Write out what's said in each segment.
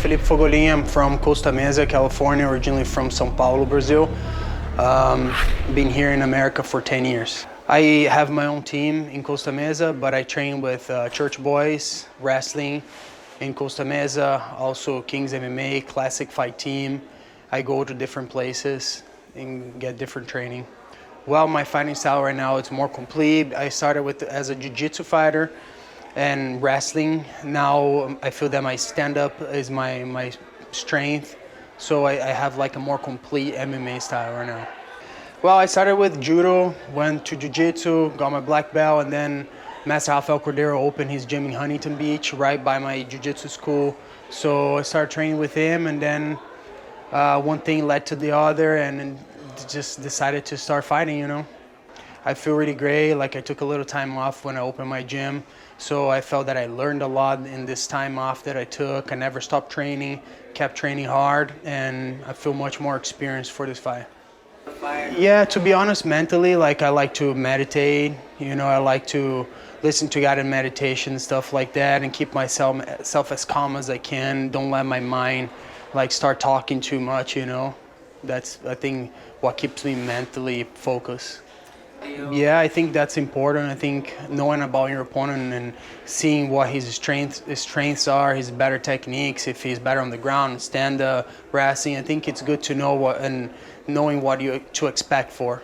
Felipe Fogolin. I'm from Costa Mesa, California, originally from São Paulo, Brazil. Been here in America for 10 years. I have my own team in Costa Mesa, but I train with Church Boys, wrestling in Costa Mesa, also Kings MMA, classic fight team. I go to different places and get different training. Well, my fighting style right now is more complete. I started as a jiu-jitsu fighter and wrestling. Now I feel that my stand-up is my strength, so I have like a more complete MMA style right now. Well, I started with judo, went to jiu-jitsu, got my black belt, and then Master Rafael Cordeiro opened his gym in Huntington Beach right by my jiu-jitsu school. So I started training with him, and then one thing led to the other, and just decided to start fighting, you know. I feel really great. Like, I took a little time off when I opened my gym, so I felt that I learned a lot in this time off that I took. I never stopped training, kept training hard, and I feel much more experienced for this fight. Yeah, to be honest, mentally, like, I like to meditate, you know, I like to listen to guided meditation and stuff like that, and keep myself as calm as I can. Don't let my mind like start talking too much, you know. That's, I think, what keeps me mentally focused. Yeah, I think that's important. I think knowing about your opponent and seeing what his strengths are, his better techniques, if he's better on the ground, stand-up, wrestling, I think it's good to know what, and knowing what to expect for.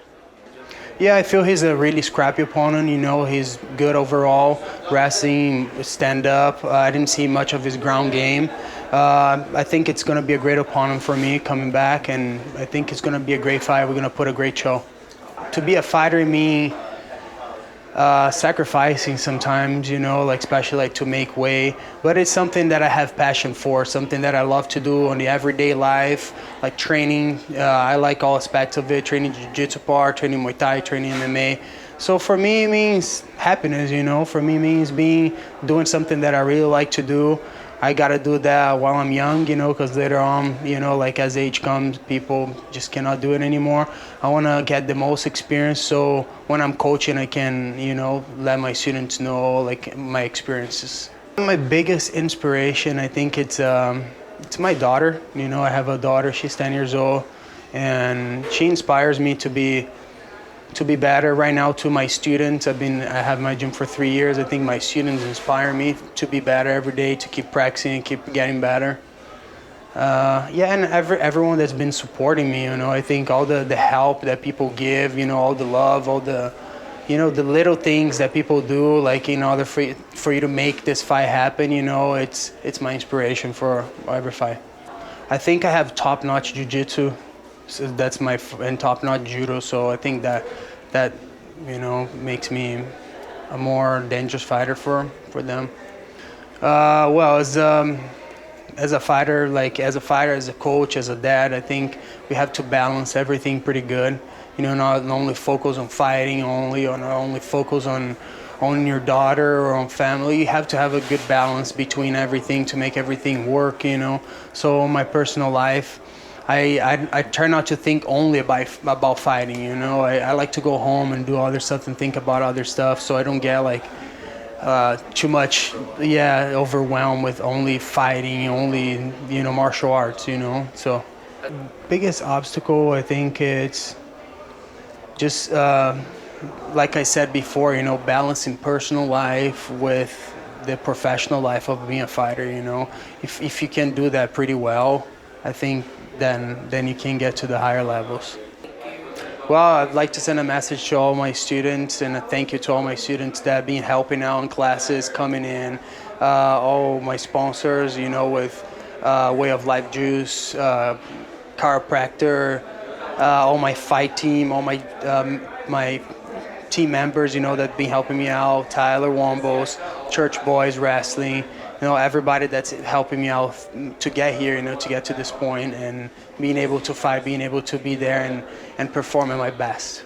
Yeah, I feel he's a really scrappy opponent, you know. He's good overall, wrestling, stand-up. I didn't see much of his ground game. I think it's going to be a great opponent for me coming back, and I think it's going to be a great fight. We're going to put a great show. To be a fighter means sacrificing sometimes, you know, like especially like to make weight. But it's something that I have passion for, something that I love to do on the everyday life, like training. I like all aspects of it, training jiu-jitsu part, training Muay Thai, training MMA. So for me, it means happiness, you know. For me, it means doing something that I really like to do. I gotta do that while I'm young, you know, because later on, you know, like as age comes, people just cannot do it anymore. I wanna get the most experience, so when I'm coaching, I can, you know, let my students know like my experiences. My biggest inspiration, I think it's my daughter. You know, I have a daughter. She's 10 years old, and she inspires me to be better. Right now, to my students, I have my gym for 3 years. I think my students inspire me to be better every day, to keep practicing and keep getting better. Yeah, and everyone that's been supporting me, you know, I think all the help that people give, you know, all the love, all the, you know, the little things that people do, like in order for you to make this fight happen, you know, it's my inspiration for every fight. I think I have top-notch jiu-jitsu. So that's and top-notch judo, so I think that you know makes me a more dangerous fighter for them. Well, as a fighter, as a coach, as a dad, I think we have to balance everything pretty good. You know, not only focus on fighting, not only focus on your daughter or on family. You have to have a good balance between everything to make everything work. You know, so in my personal life, I try not to think only about fighting, you know. I like to go home and do other stuff and think about other stuff, so I don't get like too much, overwhelmed with only fighting, only, you know, martial arts, you know. So biggest obstacle, I think it's just like I said before, you know, balancing personal life with the professional life of being a fighter, you know. If you can do that pretty well, I think then you can get to the higher levels. Well, I'd like to send a message to all my students, and a thank you to all my students that have been helping out in classes, coming in, all my sponsors, you know, with Way of Life Juice, chiropractor, all my fight team, all my team members, you know, that have been helping me out, Tyler Wombos, Church Boys Wrestling, you know, everybody that's helping me out to get here, you know, to get to this point and being able to fight, being able to be there and perform at my best.